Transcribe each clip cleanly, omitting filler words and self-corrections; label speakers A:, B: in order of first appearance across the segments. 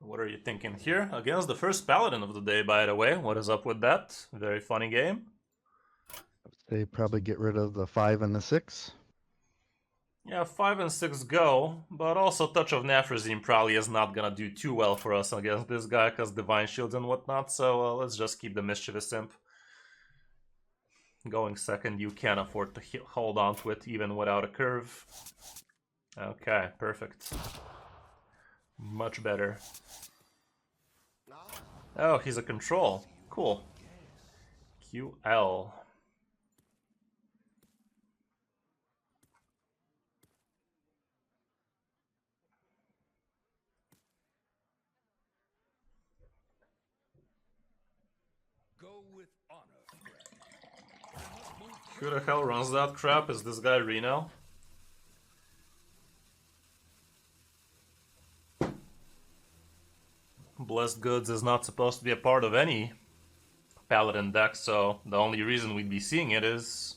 A: What are you thinking here? Against the first Paladin of the day, by the way. What is up with that? Very funny game.
B: They probably get rid of the 5 and the 6.
A: Yeah, 5 and 6 go, but also Touch of Nephrazine probably is not gonna do too well for us against this guy because Divine Shields and whatnot, so let's just keep the Mischievous Imp. Going second, you can't afford to hold on to it even without a curve. Okay, perfect. Much better. Oh, he's a control. Cool. QL. Who the hell runs that crap? Is this guy Reno? Blessed Goods is not supposed to be a part of any Paladin deck, so the only reason we'd be seeing it is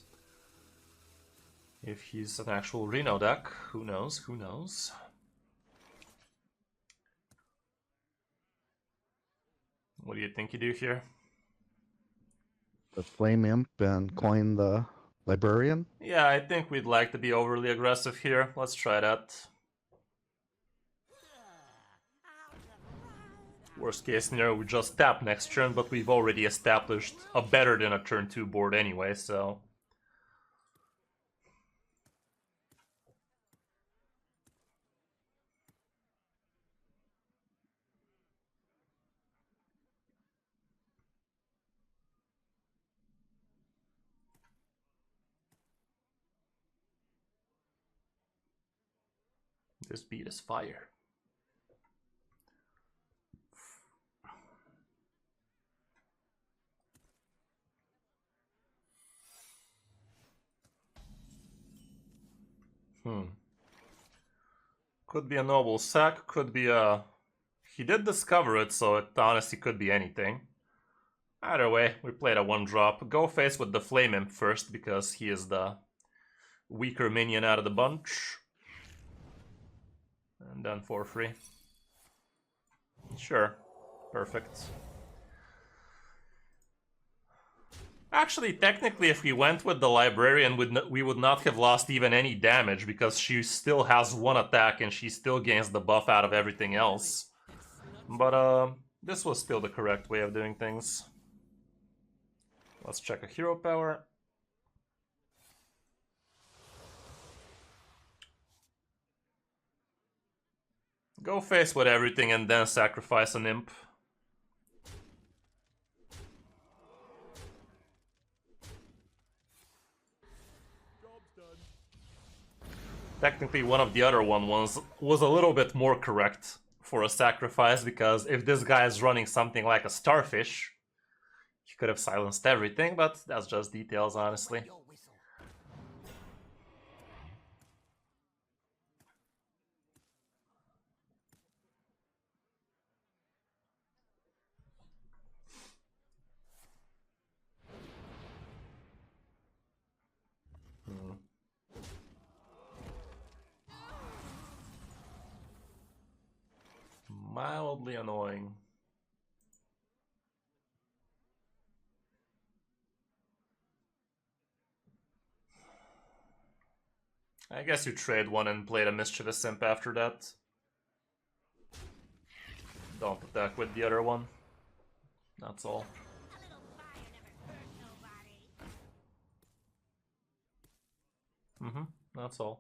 A: if he's an actual Reno deck. Who knows? Who knows? What do you think you do here?
B: The Flame Imp and coin the Librarian.
A: Yeah, I think we'd like to be overly aggressive here. Let's try that. Worst case scenario, we just tap next turn, but we've already established a better than a turn 2 board anyway, so... This beat is fire. Could be a noble sack, could be a... He did discover it, so it honestly could be anything. Either way, we played a 1-drop. Go face with the Flame Imp first, because he is the weaker minion out of the bunch. And then for free. Sure. Perfect. Actually, technically, if we went with the Librarian, we would not have lost even any damage, because she still has 1 attack and she still gains the buff out of everything else. But, this was still the correct way of doing things. Let's check a hero power. Go face with everything and then sacrifice an imp. Technically, one of the other ones was a little bit more correct for a sacrifice, because if this guy is running something like a Starfish, he could have silenced everything, but that's just details, honestly. Mildly annoying. I guess you trade one and play the Mischievous Imp after that. Don't attack with the other one. That's all. That's all.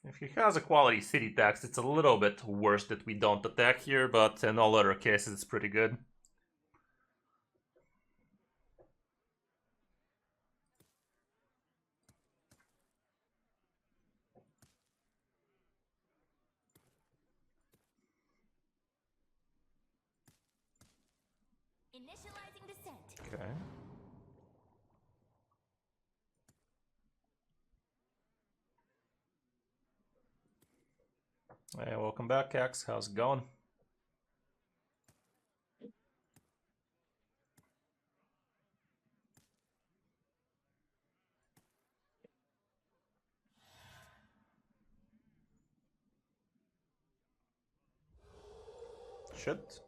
A: If he has a quality city tax, it's a little bit worse that we don't attack here, but in all other cases it's pretty good.
C: Initializing descent.
A: Okay. Hey, welcome back, Cax. How's it going? Shit.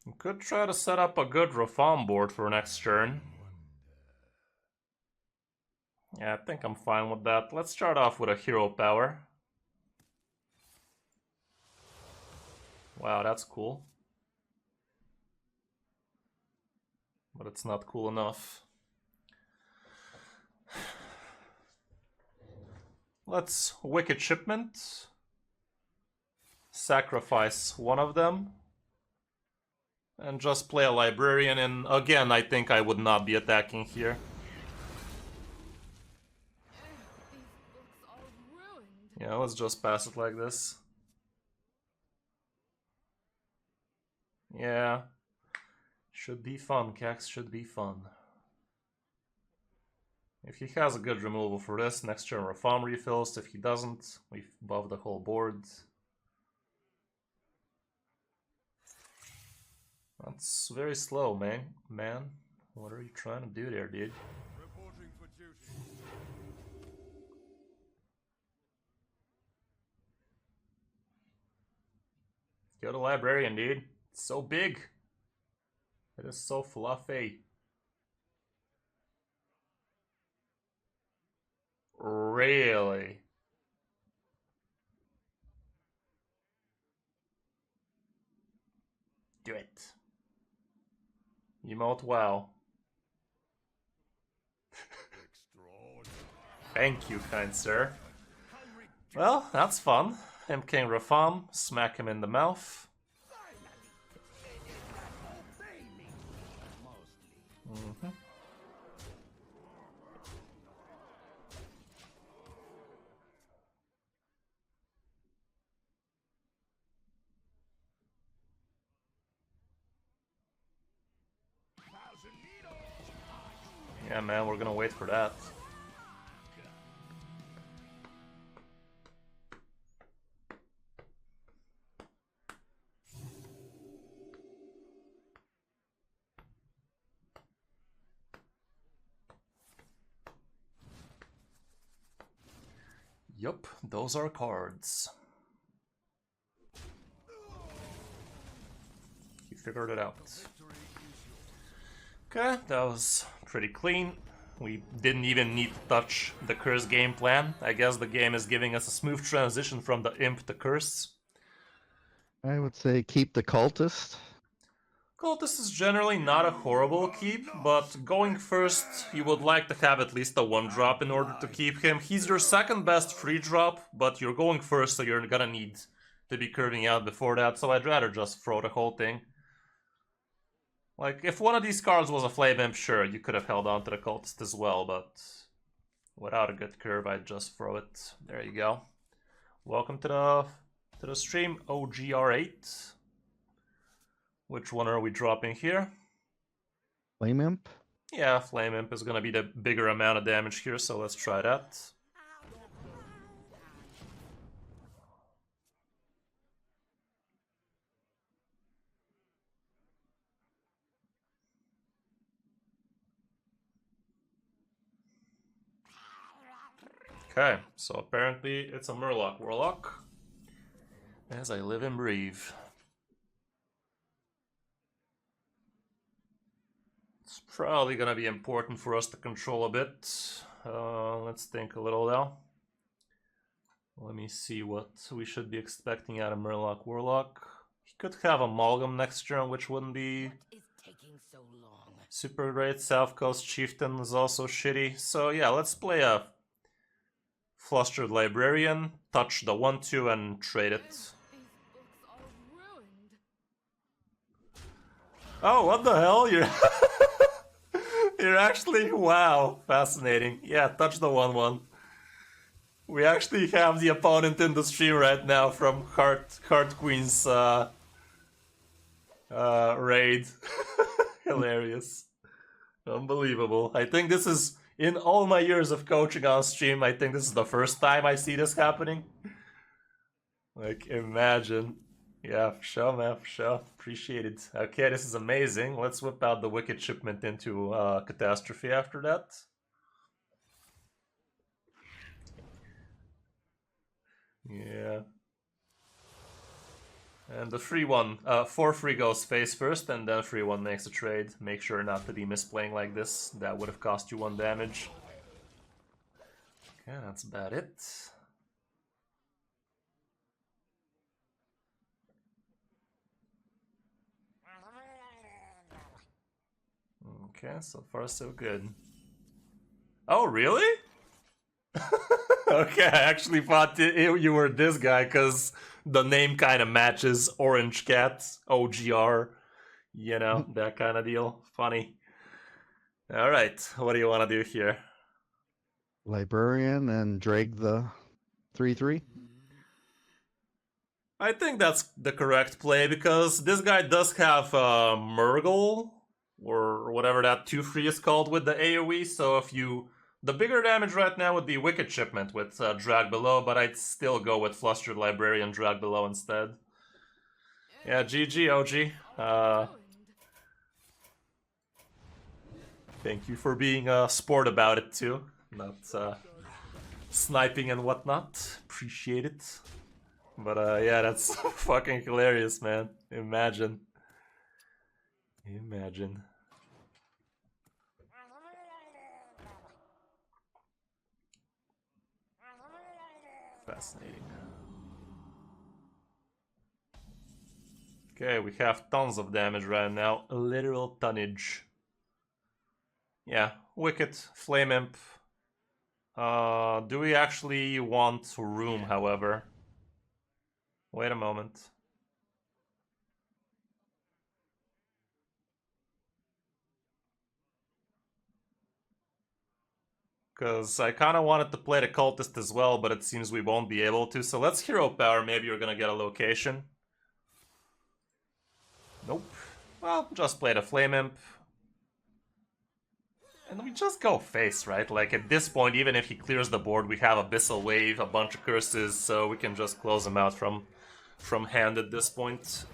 A: We could try to set up a good reform board for next turn. Yeah, I think I'm fine with that. Let's start off with a hero power. Wow, that's cool. But it's not cool enough. Let's Wicked Shipment. Sacrifice one of them. And just play a Librarian, and again, I think I would not be attacking here. Yeah, let's just pass it like this. Yeah. Should be fun, Cax, should be fun. If he has a good removal for this, next turn Reform refills. If he doesn't, we buff the whole board. That's very slow, man. What are you trying to do there, dude?
C: Reporting for duty.
A: Go to Librarian, dude. It's so big. It is so fluffy. Really? Do it. Emote wow. Thank you, kind sir. Well, that's fun. Imp King Reform, smack him in the mouth. Yeah, man, we're gonna wait for that. Yup, those are cards. He figured it out. Okay, that was pretty clean. We didn't even need to touch the Curse game plan. I guess the game is giving us a smooth transition from the Imp to Curse.
B: I would say keep the cultist.
A: Cultist is generally not a horrible keep, but going first, you would like to have at least a 1-drop in order to keep him. He's your second best free drop, but you're going first, so you're gonna need to be curving out before that, so I'd rather just throw the whole thing. Like, if one of these cards was a Flame Imp, sure, you could have held on to the Cultist as well, but without a good curve, I'd just throw it. There you go. Welcome to the stream, OGR8. Which one are we dropping here?
B: Flame Imp.
A: Yeah, Flame Imp is gonna be the bigger amount of damage here, so let's try that. Okay, so apparently it's a Murloc Warlock. As I live and breathe. It's probably gonna be important for us to control a bit. Let's think a little now. Let me see what we should be expecting out of Murloc Warlock. He could have Amalgam next turn, which wouldn't be super great. South Coast Chieftain is also shitty. So yeah, let's play a Flustered Librarian, touch the 1-2 and trade it. Oh, what the hell? You're actually, wow, fascinating. Yeah, touch the 1-1. We actually have the opponent in the stream right now from Heart Queen's raid. Hilarious. Unbelievable. I think this is, in all my years of coaching on stream, I think this is the first time I see this happening. Like, imagine. Yeah, for sure, man, for sure. Appreciate it. Okay, this is amazing. Let's whip out the Wicked Shipment into Catastrophe after that. Yeah. And the free one, 4 free goes face first, and then free one makes a trade. Make sure not to be misplaying like this. That would have cost you 1 damage. Okay, that's about it. Okay, so far so good. Oh, really? Okay, I actually thought you were this guy because the name kind of matches Orange Cat, OGR, you know, that kind of deal. Funny. Alright, what do you want to do here?
B: Librarian and drag the 3/3.
A: I think that's the correct play because this guy does have Murgle, or whatever that 2/3 is called with the AoE, so if you... The bigger damage right now would be Wicked Shipment with Drag Below, but I'd still go with Flustered Librarian Drag Below instead. Yeah, GG, OG. Thank you for being a sport about it too. Not sniping and whatnot. Appreciate it. But yeah, that's fucking hilarious, man. Imagine. Imagine. Fascinating. Okay, we have tons of damage right now. A literal tonnage. Yeah, Wicked, Flame Imp. Do we actually want room, however? Wait a moment. Because I kind of wanted to play the Cultist as well, but it seems we won't be able to. So let's Hero Power, maybe you're gonna get a location. Nope. Well, just play the Flame Imp. And we just go face, right? Like, at this point, even if he clears the board, we have Abyssal Wave, a bunch of curses, so we can just close him out from hand at this point.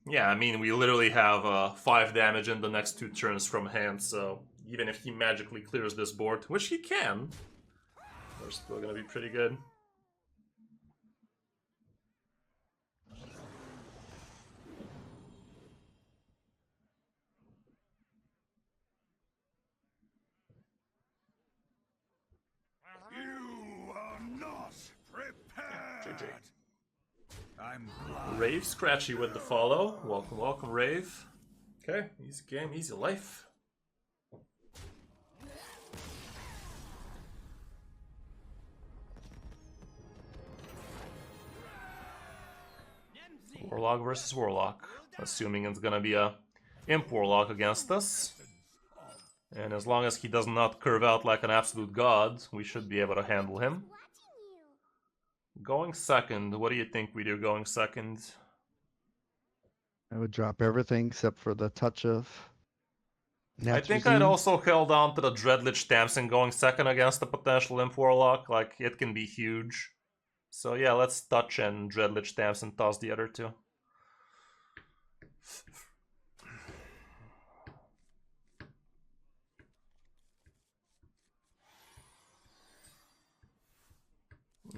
A: Yeah, I mean, we literally have 5 damage in the next 2 turns from hand, so even if he magically clears this board, which he can, we're still gonna be pretty good.
C: You are not prepared.
A: GG.
C: I'm blind.
A: Rave, Scratchy with the follow. Welcome, welcome, Rave. Okay, easy game, easy life. Warlock versus Warlock. Assuming it's gonna be a Imp Warlock against us. And as long as he does not curve out like an absolute god, we should be able to handle him. Going second, what do you think we do going second?
B: I would drop everything except for the touch of
A: I think I'd also held on to the Dreadlich Damson going second against the potential Imp Warlock. Like, it can be huge. So yeah, let's touch and Dreadlich Damson toss the other two.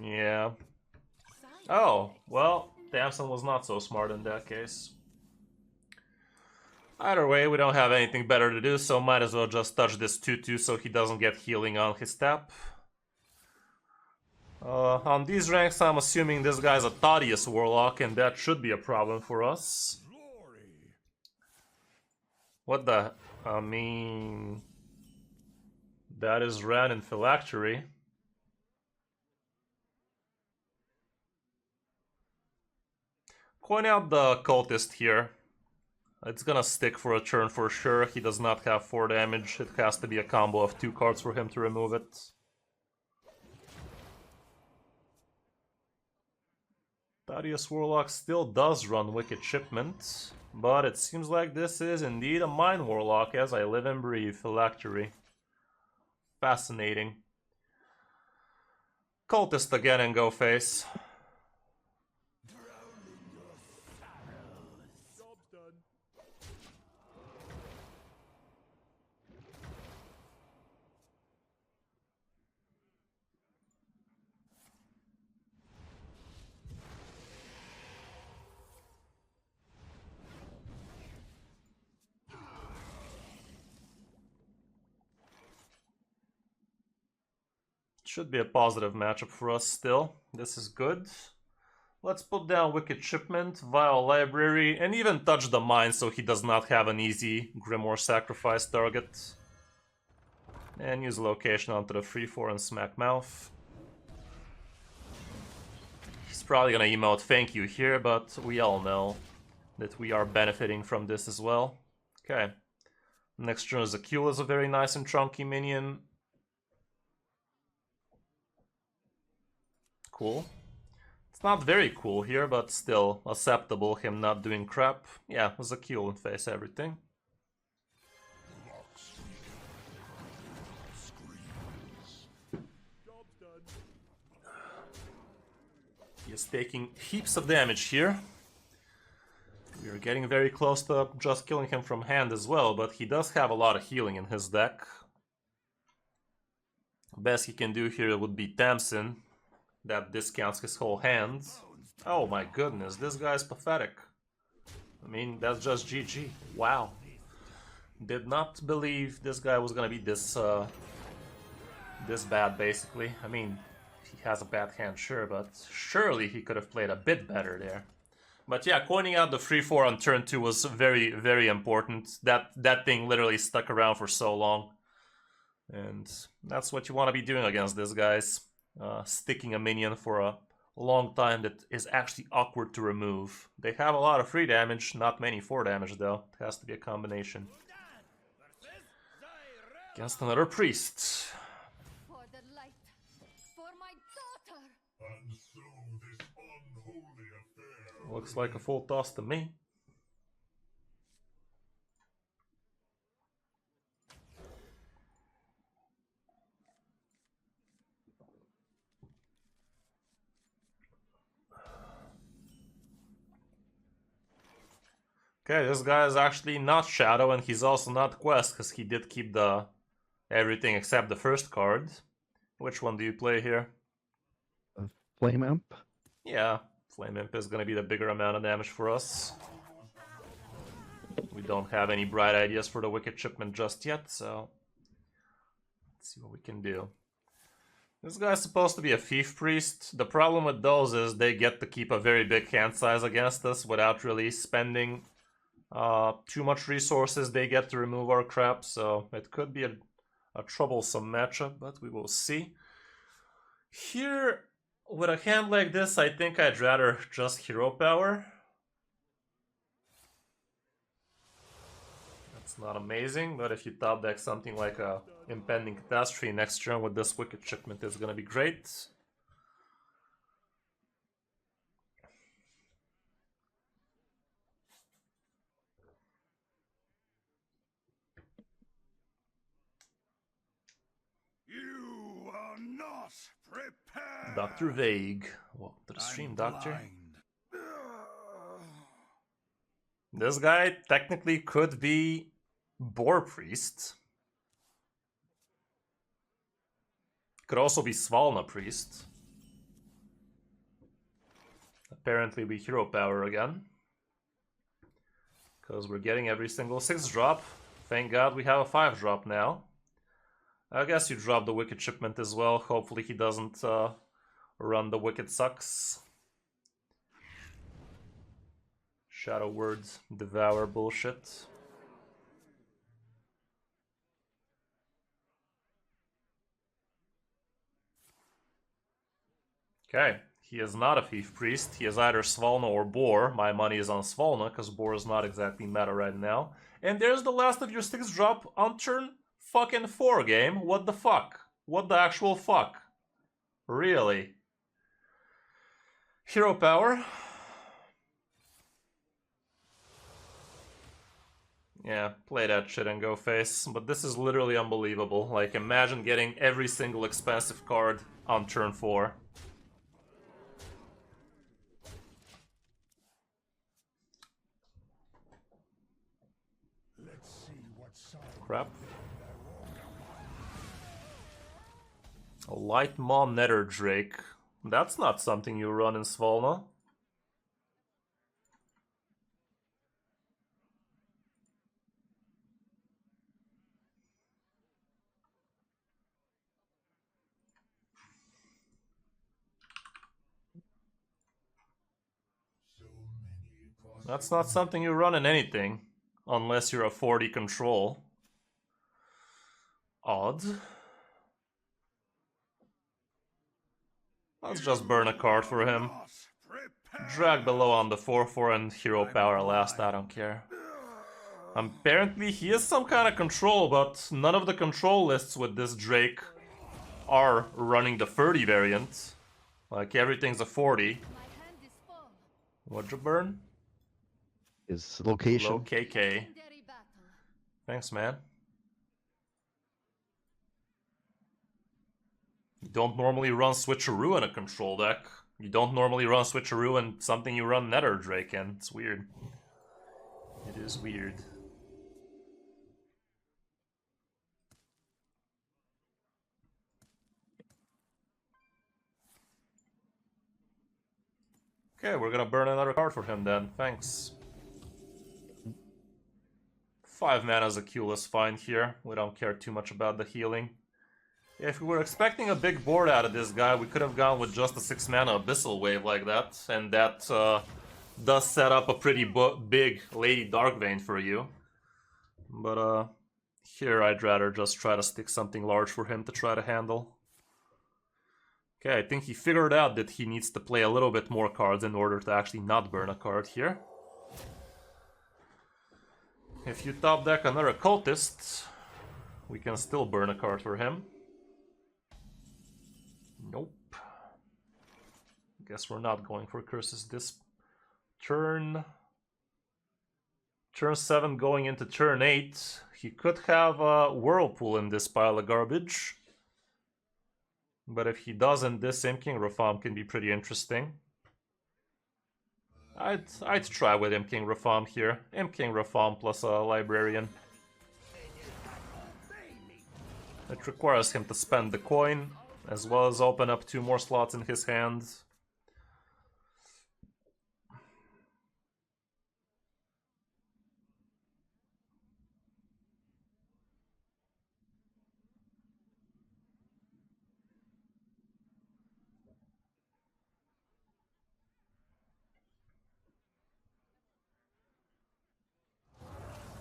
A: Yeah. Oh, well, Damson was not so smart in that case. Either way, we don't have anything better to do, so might as well just touch this 2/2 so he doesn't get healing on his tap. On these ranks, I'm assuming this guy's a Thaddeus Warlock, and that should be a problem for us.
C: Glory.
A: What the... I mean... That is Ran in Phylactery. Coin out the Cultist here. It's gonna stick for a turn for sure. He does not have 4 damage. It has to be a combo of 2 cards for him to remove it. Thaddeus Warlock still does run Wicked Shipment, but it seems like this is indeed a Mind Warlock as I live and breathe. Phylactery. Fascinating. Cultist again and go face. Should be a positive matchup for us still. This is good. Let's put down Wicked Shipment, Vile Library, and even touch the mine so he does not have an easy Grimoire Sacrifice target. And use Location onto the 3-4 and Smack Mouth. He's probably gonna emote thank you here, but we all know that we are benefiting from this as well. Okay. Next turn Zakul is a very nice and chunky minion. Cool. It's not very cool here, but still acceptable, him not doing crap. Yeah, Zakul and face everything. He is taking heaps of damage here. We are getting very close to just killing him from hand as well, but he does have a lot of healing in his deck. Best he can do here would be Tamsin. That discounts his whole hand. Oh my goodness, this guy's pathetic. I mean, that's just GG. Wow. Did not believe this guy was gonna be this this bad, basically. I mean, he has a bad hand, sure, but surely he could have played a bit better there. But yeah, coining out the 3-4 on turn 2 was very, very important. That thing literally stuck around for so long. And that's what you want to be doing against these guys. Sticking a minion for a long time that is actually awkward to remove. They have a lot of 3 damage, not many 4 damage though. It has to be a combination. Against another priest.
D: For the light, for my daughter.
C: And so this unholy affair.
A: Looks like a full toss to me. Okay, this guy is actually not Shadow, and he's also not Quest, because he did keep the everything except the first card. Which one do you play here?
B: Flame Imp.
A: Yeah, Flame Imp is going to be the bigger amount of damage for us. We don't have any bright ideas for the Wicked Shipment just yet, so let's see what we can do. This guy's supposed to be a Thief Priest. The problem with those is they get to keep a very big hand size against us without really spending too much resources. They get to remove our crap, so it could be a troublesome matchup, but we will see. Here, with a hand like this, I think I'd rather just Hero Power. That's not amazing, but if you top deck something like a Impending Catastrophe next turn with this Wicked Shipment, it's gonna be great.
C: You are not prepared.
A: Dr. Vague. Welcome to the stream,
C: I'm
A: Doctor.
C: blind.
A: This guy technically could be Boar Priest. Could also be Svalna Priest. Apparently we Hero Power again. Because we're getting every single 6-drop. Thank God we have a 5-drop now. I guess you drop the Wicked Shipment as well. Hopefully he doesn't run the Wicked Sucks. Shadow Words, Devour bullshit. Okay, he is not a Thief Priest. He is either Svalna or Boar. My money is on Svalna, because Boar is not exactly meta right now. And there's the last of your 6-drop on turn fucking 4 game. What the fuck? What the actual fuck? Really? Hero Power. Yeah, play that shit and go face. But this is literally unbelievable. Like, imagine getting every single expensive card on turn 4.
C: Let's see what side.
A: Crap. A Light Maw Nether Drake. That's not something you run in Svalna. That's not something you run in anything. Unless you're a 40 control. Odd. Let's just burn a card for him. Drag below on the 4/4 and hero power last, I don't care. Apparently he has some kind of control, but none of the control lists with this Drake are running the 30 variant. Like, everything's a 40.
D: My hand is full.
A: What'd you burn?
B: His location.
A: Low KK.
D: Legendary battle.
A: Thanks, man. You don't normally run Switcheroo in a control deck. You don't normally run Switcheroo in something you run Nether Drake in. It's weird. It is weird. Okay, we're gonna burn another card for him then. Thanks. 5 mana's a Q-less find here. We don't care too much about the healing. If we were expecting a big board out of this guy, we could have gone with just a 6 mana Abyssal Wave like that. And that does set up a pretty big Lady Darkvein for you. But here I'd rather just try to stick something large for him to try to handle. Okay, I think he figured out that he needs to play a little bit more cards in order to actually not burn a card here. If you top deck another Cultist, we can still burn a card for him. Nope. Guess we're not going for curses this turn. Turn 7 going into turn 8. He could have a Whirlpool in this pile of garbage. But if he doesn't, this Imp King Rafaam can be pretty interesting. I'd try with Imp King Rafaam here. Imp King Rafaam plus a Librarian. It requires him to spend the coin, as well as open up 2 more slots in his hand.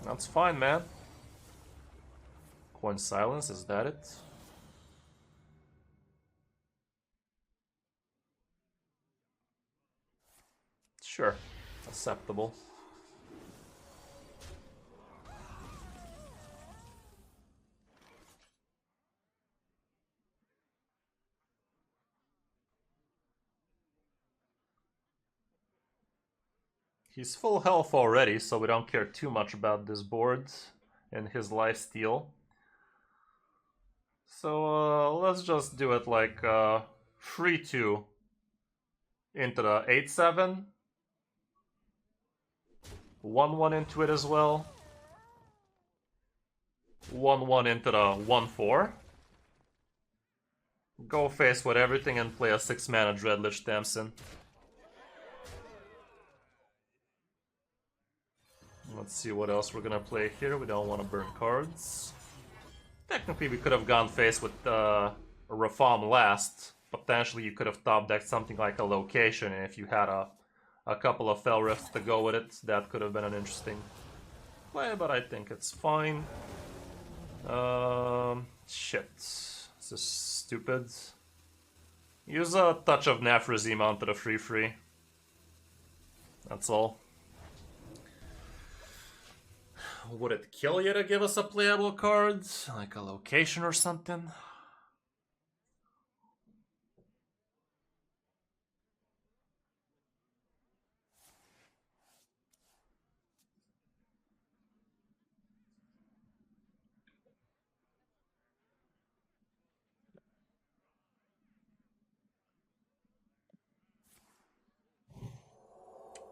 A: That's fine, man. Coin silence, is that it? Sure, acceptable. He's full health already, so we don't care too much about this board and his lifesteal. So let's just do it like 3-2 into the 8-7. 1-1 into it as well. 1-1 into the 1-4. Go face with everything and play a 6 mana Dreadlich Damson. Let's see what else we're gonna play here. We don't want to burn cards. Technically, we could have gone face with Rafaam last. Potentially, you could have top decked something like a Location, and if you had a couple of Fell Rifts to go with it, that could have been an interesting play, but I think it's fine. Shit. This is stupid. Use a touch of Nafrazim onto the 3/3. That's all. Would it kill you to give us a playable card? Like a Location or something?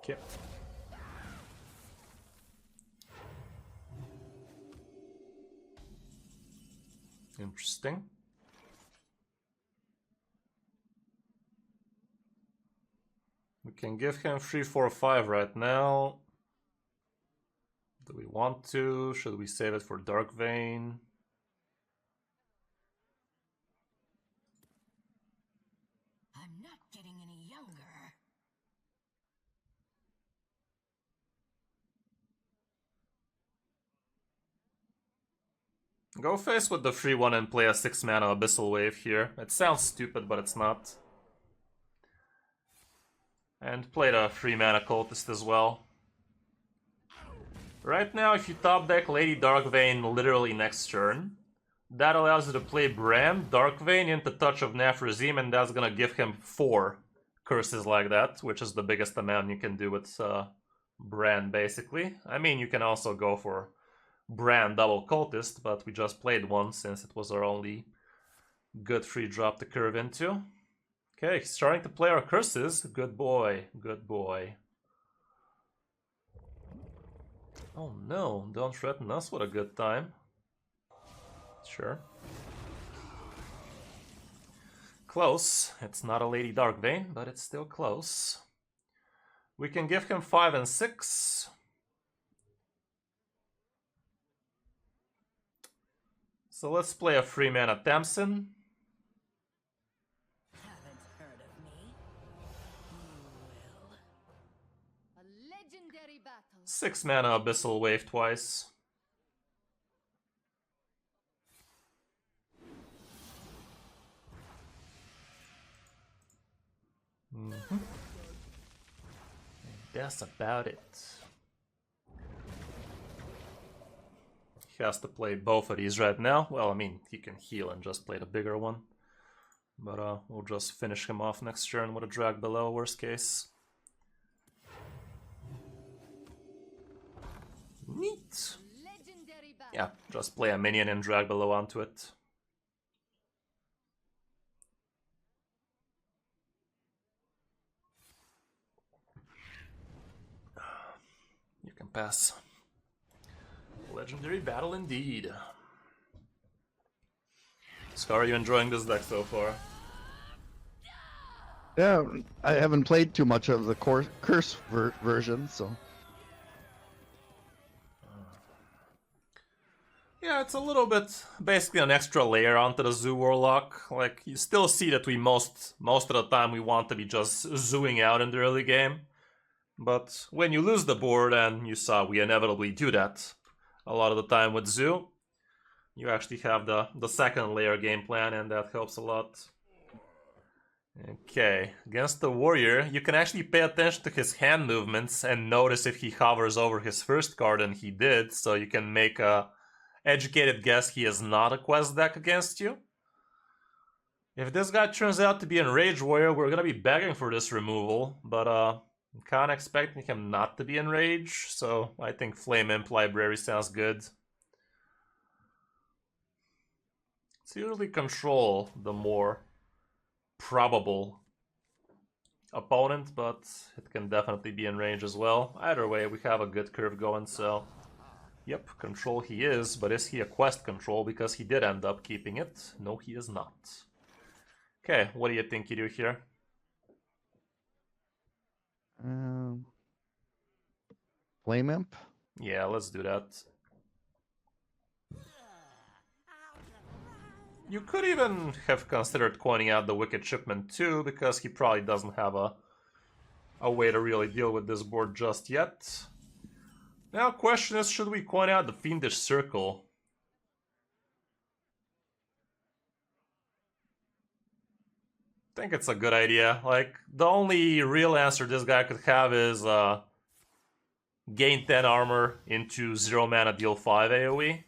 A: Okay. Interesting. We can give him 3, 4, 5 right now. Do we want to? Should we save it for Dark Vein?
E: I'm not getting any younger.
A: Go face with the free one and play a 6 mana Abyssal Wave here. It sounds stupid, but it's not. And play the 3 mana Cultist as well. Right now, if you top deck Lady Darkvein literally next turn, that allows you to play Bram, Darkvein into Touch of Nephrazim, and that's gonna give him 4 curses like that, which is the biggest amount you can do with Bran, basically. I mean, you can also go for Bran double Cultist, but we just played one since it was our only good free drop to curve into. Okay, starting to play our curses. Good boy, good boy. Oh no, don't threaten us, what a good time. Sure. Close. It's not a Lady Darkvein, but it's still close. We can give him 5 and 6. So let's play a 3 mana Tamsin.
E: Haven't heard of me? You will.
D: A legendary battle.
A: 6 mana Abyssal Wave twice. And that's about it. He has to play both of these right now. Well, I mean, he can heal and just play the bigger one. But we'll just finish him off next turn with a drag below, worst case. Neat.
D: Legendary battle.
A: Yeah, just play a minion and drag below onto it. You can pass. Legendary battle indeed. Scar, are you enjoying this deck so far?
B: Yeah, I haven't played too much of the curse version, so.
A: Yeah, it's a little bit basically an extra layer onto the Zoo Warlock. Like, you still see that we most of the time we want to be just zooing out in the early game. But when you lose the board, and you saw we inevitably do that a lot of the time with Zoo, you actually have the second layer game plan, and that helps a lot. Okay, against the warrior, you can actually pay attention to his hand movements and notice if he hovers over his first card, and he did, so you can make a educated guess he is not a quest deck against you. If this guy turns out to be an Rage Warrior, we're gonna be begging for this removal, but I'm kinda expecting him not to be in Rage, so I think Flame Imp Library sounds good. It's usually Control the more probable opponent, but it can definitely be in range as well. Either way, we have a good curve going, so yep, Control he is, but is he a quest Control because he did end up keeping it? No, he is not. Okay, what do you think you do here?
B: Flame Imp?
A: Yeah, let's do that. You could even have considered coining out the Wicked Shipment too, because he probably doesn't have a way to really deal with this board just yet. Now, question is, should we coin out the Fiendish Circle? I think it's a good idea. Like, the only real answer this guy could have is gain 10 armor into 0 mana deal 5 AoE.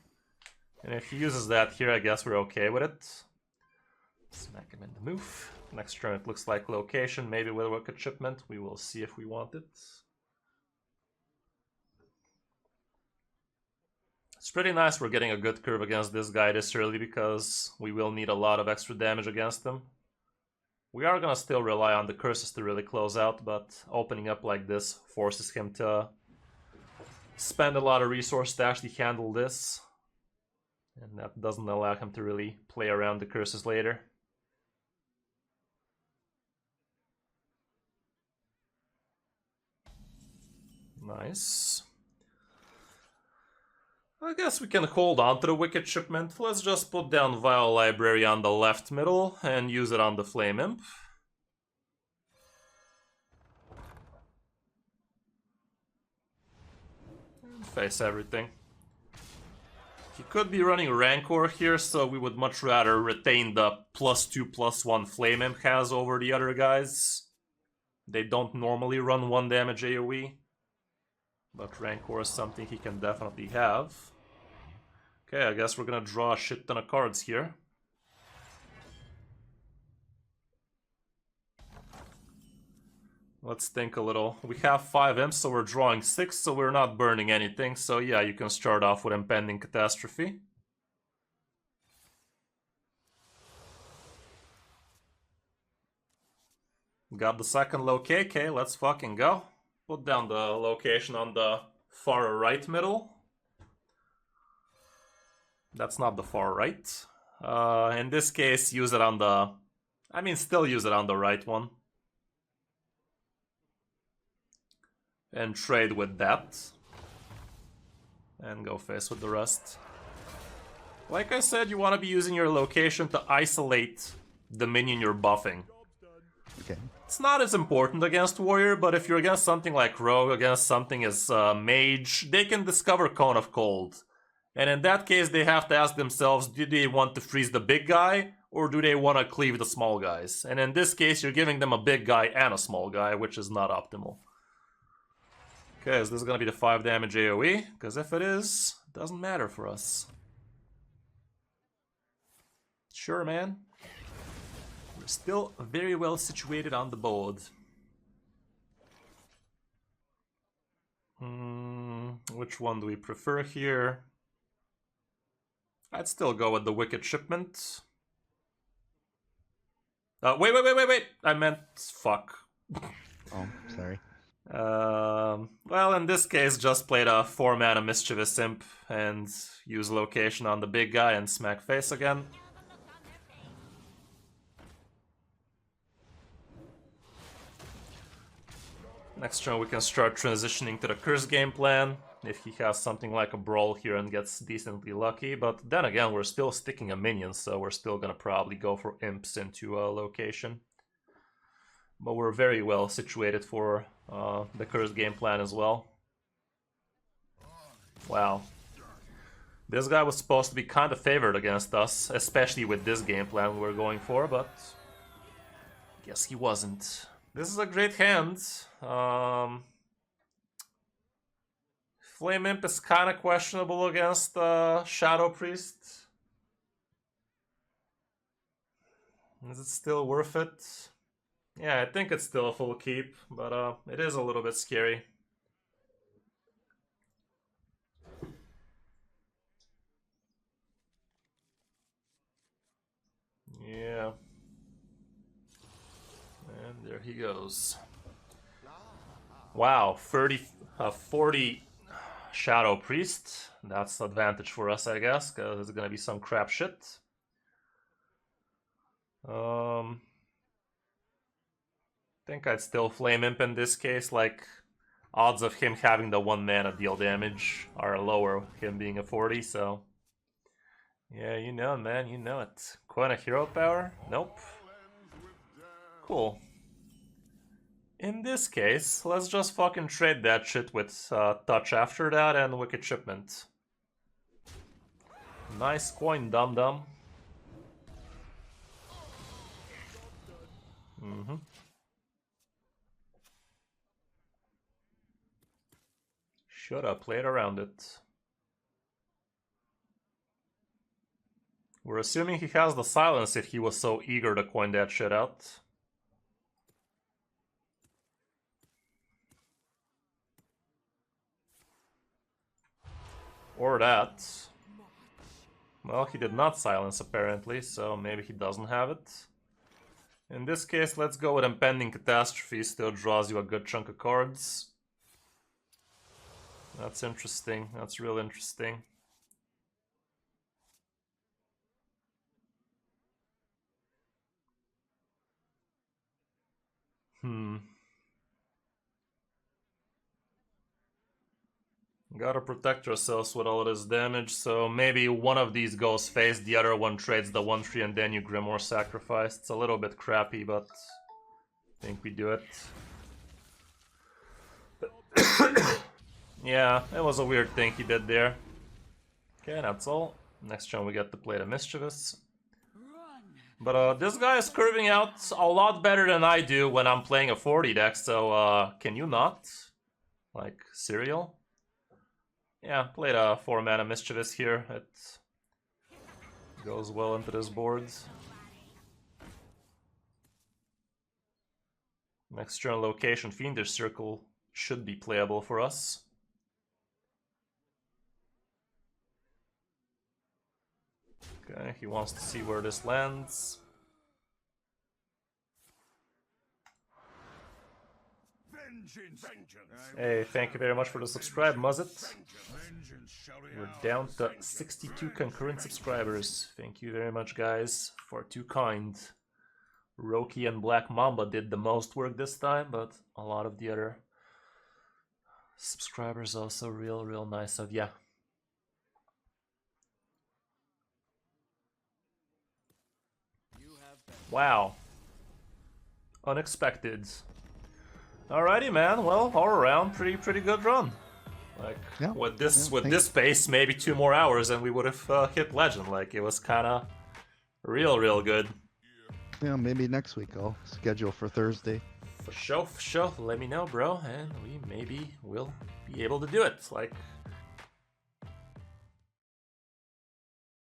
A: And if he uses that here, I guess we're okay with it. Smack him in the move. Next turn it looks like location, maybe with a Wicked Shipment. We will see if we want it. It's pretty nice we're getting a good curve against this guy this early, because we will need a lot of extra damage against him. We are gonna still rely on the curses to really close out, but opening up like this forces him to spend a lot of resources to actually handle this. And that doesn't allow him to really play around the curses later. Nice. I guess we can hold on to the Wicked Shipment. Let's just put down Vile Library on the left middle and use it on the Flame Imp. And face everything. He could be running Rancor here, so we would much rather retain the +2/+1 Flame Imp has over the other guys. They don't normally run 1 damage AoE. But Rancor is something he can definitely have. Okay, I guess we're gonna draw a shit ton of cards here. Let's think a little. We have 5 imps, so we're drawing 6, so we're not burning anything. So yeah, you can start off with Impending Catastrophe. Got the second locate. Okay, let's fucking go. Put down the location on the far right middle. That's not the far right. In this case, use it on the... I mean, still use it on the right one. And trade with that. And go face with the rest. Like I said, you want to be using your location to isolate the minion you're buffing.
B: Okay.
A: It's not as important against Warrior, but if you're against something like Rogue, against something as Mage, they can discover Cone of Cold. And in that case, they have to ask themselves, do they want to freeze the big guy, or do they want to cleave the small guys? And in this case, you're giving them a big guy and a small guy, which is not optimal. Okay, is this going to be the 5 damage AoE? Because if it is, it doesn't matter for us. Sure, man. We're still very well situated on the board. Which one do we prefer here? I'd still go with the Wicked Shipment. Wait! I meant... fuck.
B: Oh, sorry.
A: Well, in this case, just played a 4-mana Mischievous Imp and use location on the big guy and smack face again. Next turn we can start transitioning to the Curse game plan, if he has something like a Brawl here and gets decently lucky, but then again we're still sticking a minion, so we're still gonna probably go for Imps into a location. But we're very well situated for the Curse game plan as well. Wow. This guy was supposed to be kind of favored against us, especially with this game plan we were going for, but guess he wasn't. This is a great hand. Flame Imp is kind of questionable against Shadow Priest. Is it still worth it? Yeah, I think it's still a full keep, but it is a little bit scary. Yeah. And there he goes. Wow, 40 Shadow Priest. That's advantage for us, I guess, because it's gonna be some crap shit. Think I'd still Flame Imp in this case, like, odds of him having the 1 mana deal damage are lower, him being a 40, so... Yeah, you know, man, you know it. Coin of Hero Power? Nope. Cool. In this case, let's just fucking trade that shit with Touch after that and Wicked Shipment. Nice coin, dum-dum. Should've played around it. We're assuming he has the silence if he was so eager to coin that shit out. Or that. Well, he did not silence apparently, so maybe he doesn't have it. In this case, let's go with Impending Catastrophe. Still draws you a good chunk of cards. That's interesting. That's real interesting. Gotta protect ourselves with all of this damage, so maybe one of these goes face, the other one trades the 1/3, and then you Grimoire Sacrifice. It's a little bit crappy, but I think we do it. Yeah, it was a weird thing he did there. Okay, that's all. Next turn we get to play the Mischievous. But this guy is curving out a lot better than I do when I'm playing a 40 deck, so can you not? Like, cereal? Yeah, played a 4-mana Mischievous here. It goes well into this board. Next turn, Location Fiendish Circle should be playable for us. Okay, he wants to see where this lands. Hey, thank you very much for the subscribe, Muzzet. We're down to 62 concurrent subscribers. Thank you very much, guys, for too kind. Roki and Black Mamba did the most work this time, but a lot of the other subscribers also real nice of ya. Wow. Unexpected. Alrighty, man. Well, all around, pretty good run. Like,
B: Yeah,
A: with this
B: yeah,
A: this pace, maybe 2 more hours and we would have hit Legend. Like, it was kind of real good.
B: Yeah, maybe next week I'll schedule for Thursday.
A: For sure. Let me know, bro, and we maybe will be able to do it. Like,